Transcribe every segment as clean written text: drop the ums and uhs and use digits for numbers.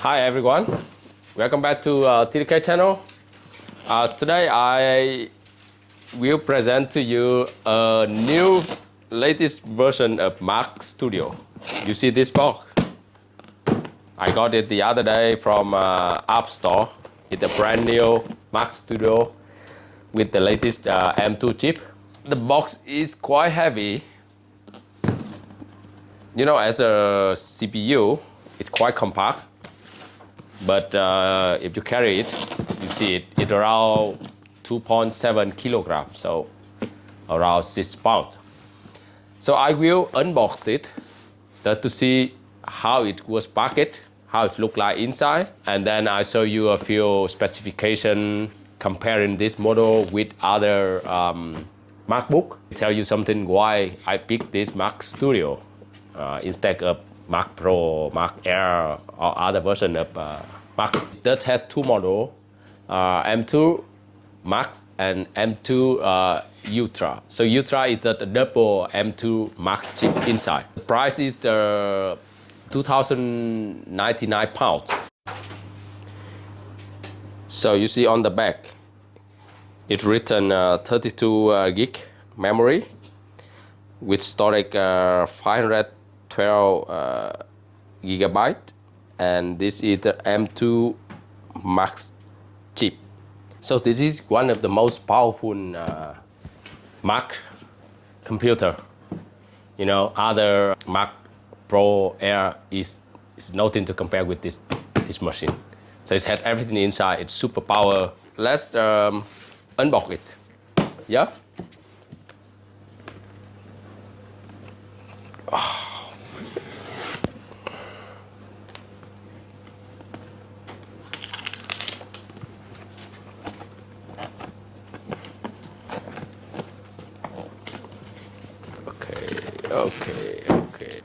Hi everyone, welcome back to TDK channel. Today I will present to you a new latest version of Mac Studio. You see this box? I got it the other day from App Store. It's a brand new Mac Studio with the latest M2 chip. The box is quite heavy. You know, as a CPU, it's quite compact. But if you carry it, you see it around 2.7 kilograms, so around 6 pounds. So I will unbox it to see how it was packaged, how it looked like inside, and then I show you a few specifications comparing this model with other MacBook. Tell you something why I picked this Mac Studio instead of Mac Pro, Mac Air, or other version of Mac. It does have two models, M2 Max and M2 Ultra. So Ultra is the double M2 Max chip inside. The price is the 2,099 pounds. So you see on the back, it's written 32 gig memory with storage 512 gigabyte, and this is the M2 Max chip. So this is one of the most powerful Mac computer. You know, other Mac Pro Air is nothing to compare with this machine. So it's had everything inside. It's super power. Let's unbox it. Yeah.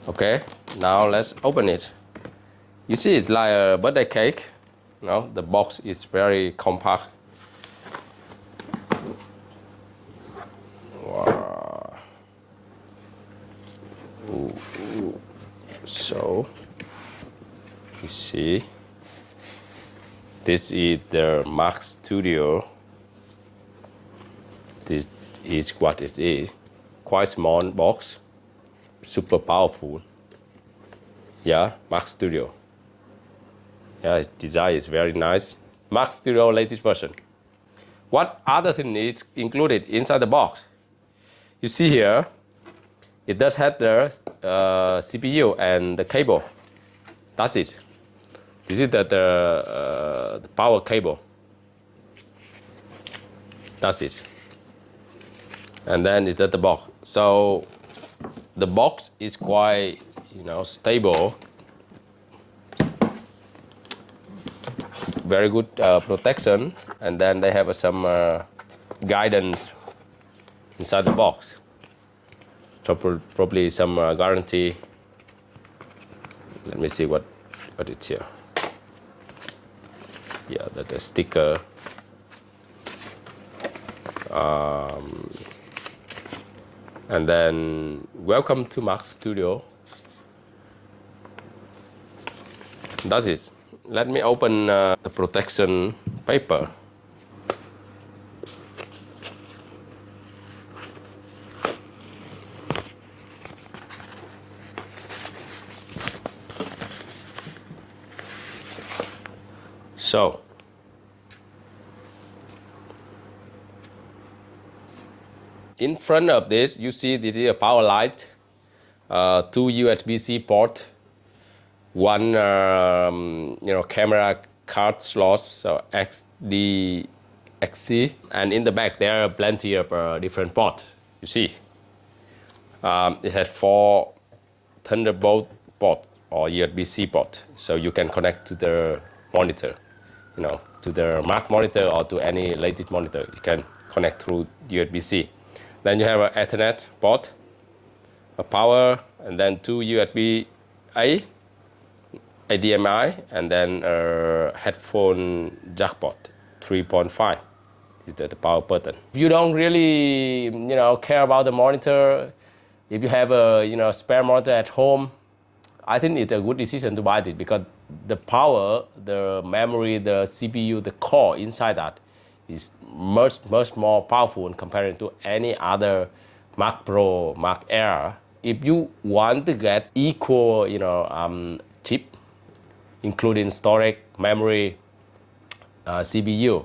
Okay, now let's open it. You see, it's like a birthday cake. You know, the box is very compact. Wow. Ooh. So, you see, this is the Mac Studio. This is what it is. Quite small box, super powerful. Yeah, Mac Studio. Yeah, its design is very nice. Mac Studio latest version. What other thing is included inside the box? You see here, it does have the CPU and the cable. That's it. This is the power cable. That's it. And then it's at the box. So the box is quite, stable. Very good protection, and then they have some guidance inside the box. So probably some guarantee. Let me see what it's here. Yeah, that's a sticker. And then welcome to Mac Studio. That's it. Let me open the protection paper. So, in front of this, you see this is a power light, two USB-C port, one camera card slots, so XD, XC, and in the back there are plenty of different ports. You see, it has 4 Thunderbolt port or USB-C port, so you can connect to the monitor, to the Mac monitor or to any latest monitor. You can connect through USB-C. Then you have an Ethernet port, a power, and then 2 USB-A, HDMI, and then a headphone jack port, 3.5 is the power button. If you don't really, care about the monitor, if you have a, spare monitor at home, I think it's a good decision to buy this because the power, the memory, the CPU, the core inside that is much more powerful in comparison to any other Mac Pro, Mac Air. If you want to get equal, chip, including storage, memory, CPU,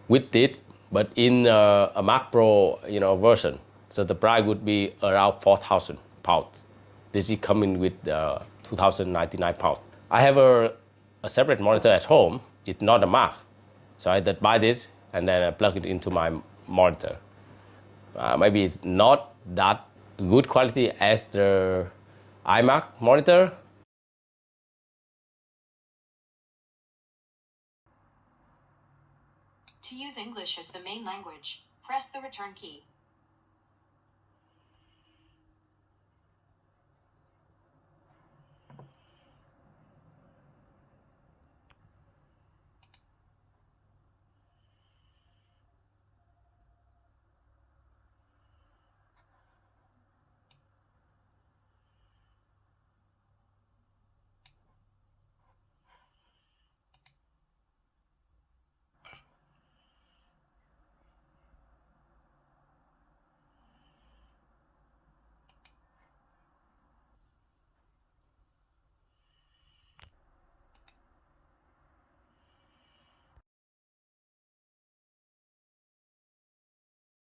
with it, but in a Mac Pro, version, so the price would be around 4,000 pounds. This is coming with 2,099 pounds. I have a separate monitor at home. It's not a Mac, so I just buy this and then I plug it into my monitor. Maybe it's not that good quality as the iMac monitor. To use English as the main language, press the return key.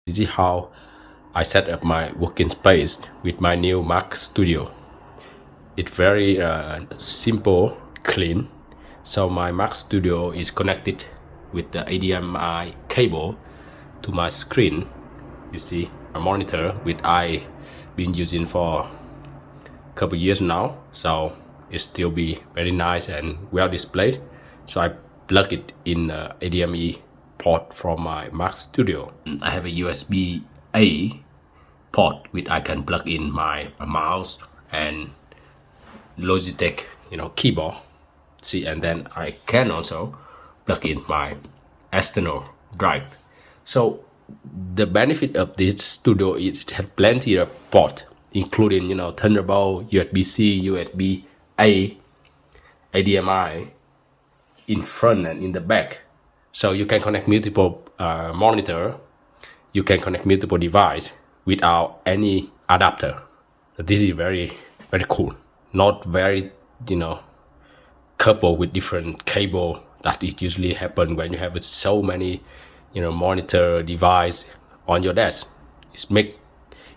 This is how I set up my working space with my new Mac Studio. It's very simple, clean. So my Mac Studio is connected with the HDMI cable to my screen. You see a monitor which I been using for a couple years now, so it still be very nice and well displayed. So I plug it in HDMI port from my Mac Studio. I have a USB-A port which I can plug in my mouse and Logitech, keyboard. See, and then I can also plug in my external drive. So the benefit of this studio is it has plenty of port, including Thunderbolt, USB-C, USB-A, HDMI in front and in the back. So you can connect multiple monitor. You can connect multiple device without any adapter. So this is very cool. Not very coupled with different cable that it usually happen when you have so many monitor device on your desk. It's make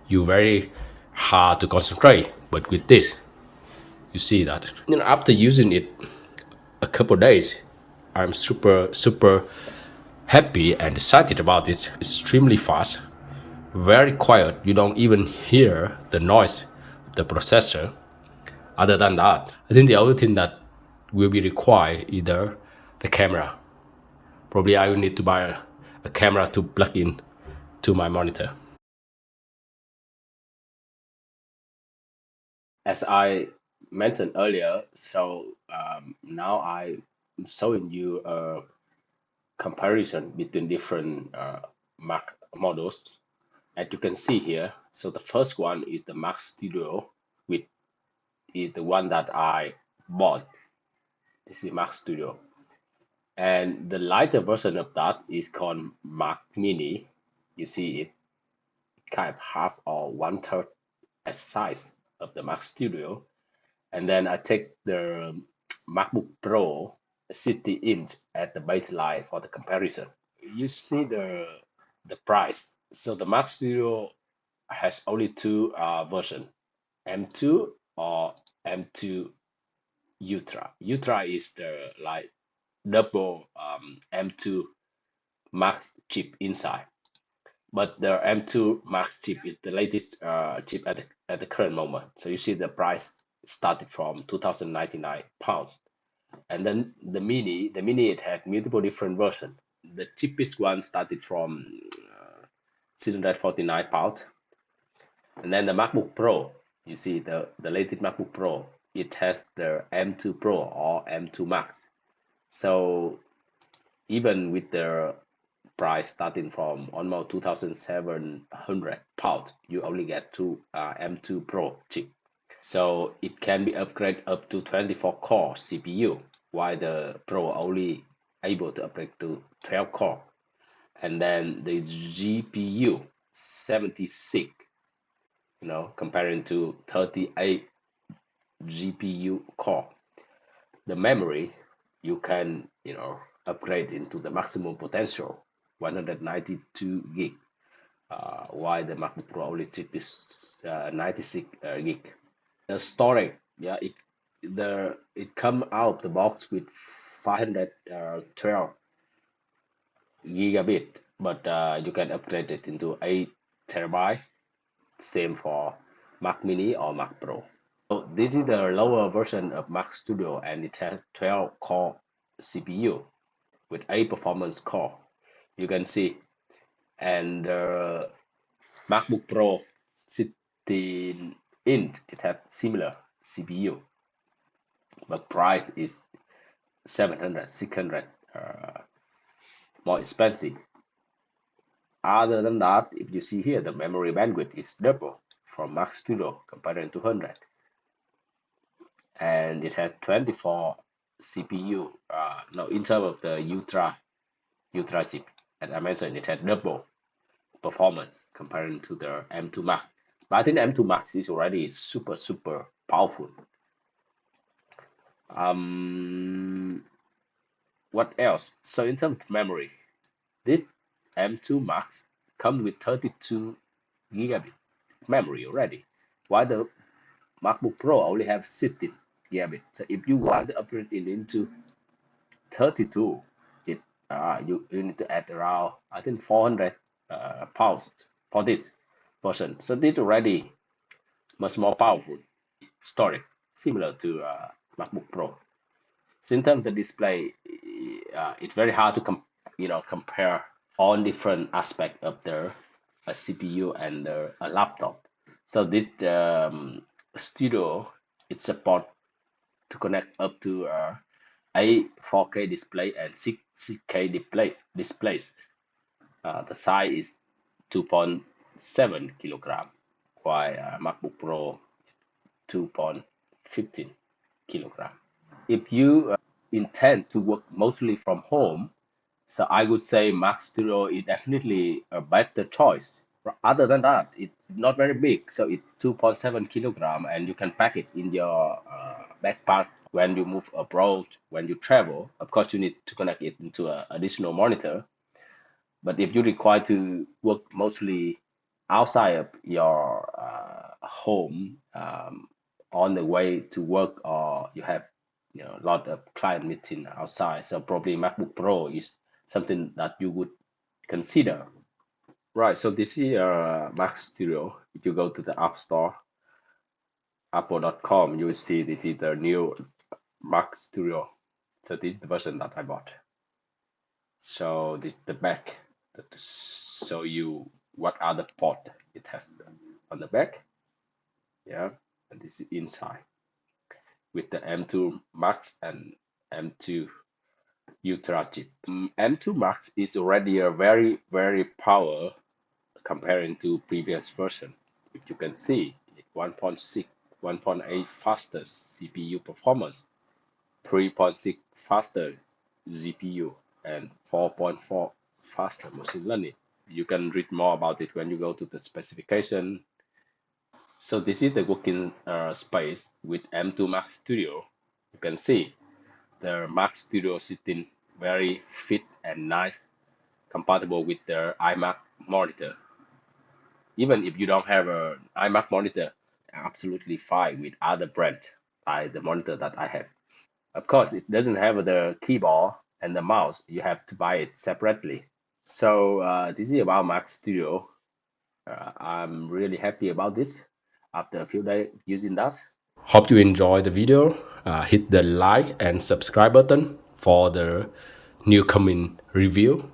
you very hard to concentrate. But with this, you see that after using it a couple days, I'm super happy and excited about this. Extremely fast, very quiet. You don't even hear the noise of the processor. Other than that, I think the other thing that will be required either the camera. Probably I will need to buy a camera to plug in to my monitor. As I mentioned earlier, so now I'm showing you a comparison between different Mac models. As you can see here, so the first one is the Mac Studio, which is the one that I bought. This is Mac Studio. And the lighter version of that is called Mac Mini. You see it kind of half or one third as size of the Mac Studio. And then I take the MacBook Pro 60-inch at the baseline for the comparison. You see the price. So the Mac Studio has only two versions, M2 or M2 Ultra. Ultra is the like double M2 Max chip inside. But the M2 Max chip is the latest chip at the current moment. So you see the price started from 2,099 pounds. And then the mini it had multiple different versions. The cheapest one started from 649 pounds. And then the MacBook Pro, you see the latest MacBook Pro, it has the M2 Pro or M2 Max. So even with the price starting from almost 2,700 pounds, you only get two M2 Pro chip. So it can be upgraded up to 24 core CPU, while the Pro only able to upgrade to 12 core. And then the GPU 76, comparing to 38 GPU core. The memory you can upgrade into the maximum potential 192 gig, while the MacBook Pro only chip is 96 gig. The storage, yeah, it come out of the box with 512 gigabit, but you can upgrade it into 8 terabyte. Same for Mac Mini or Mac Pro. So this is the lower version of Mac Studio, and it has 12 core CPU with 8 performance core. You can see, and MacBook Pro 16-inch, it has similar CPU, but price is 700, 600 more expensive. Other than that, if you see here, the memory bandwidth is double from Mac Studio compared to 200, and it has 24 CPU. No, in terms of the Ultra chip, as I mentioned, it had double performance compared to the M2 Max. But I think M2 Max is already super powerful. What else? So in terms of memory, this M2 Max comes with 32 gigabit memory already, while the MacBook Pro only have 16 gigabit. So if you want to upgrade it into 32, you need to add around, I think, 400 pounds for this version. So this already much more powerful storage, similar to MacBook Pro. So in terms of the display, it's very hard to compare all different aspects of the CPU and the laptop. So this Studio, it support to connect up to a 4K display and 6K displays. The size is 2.7 kilogram, while MacBook Pro 2.15 kilogram. If you intend to work mostly from home, so I would say Mac Studio is definitely a better choice. Other than that, it's not very big, so it's 2.7 kilogram, and you can pack it in your backpack when you move abroad, when you travel. Of course, you need to connect it into an additional monitor. But if you require to work mostly outside of your home, on the way to work, or you have a lot of client meeting outside, so probably MacBook Pro is something that you would consider. Right, so this is Mac Studio. If you go to the App Store, apple.com, you will see this is the new Mac Studio. So this is the version that I bought. So this is the back to show you what other port it has on the back. Yeah, and this is inside with the M2 Max and M2 Ultra chip. M2 Max is already a very power comparing to previous version. If you can see, 1.6, 1.8 faster CPU performance, 3.6 faster GPU, and 4.4 faster machine learning. You can read more about it when you go to the specification. So this is the working space with M2 Mac Studio. You can see the Mac Studio sitting very fit and nice, compatible with the iMac monitor. Even if you don't have an iMac monitor, absolutely fine with other brand like the monitor that I have. Of course, it doesn't have the keyboard and the mouse. You have to buy it separately. So this is about Mac Studio. I'm really happy about this after a few days using that. Hope you enjoy the video. Hit the like and subscribe button for the new coming review.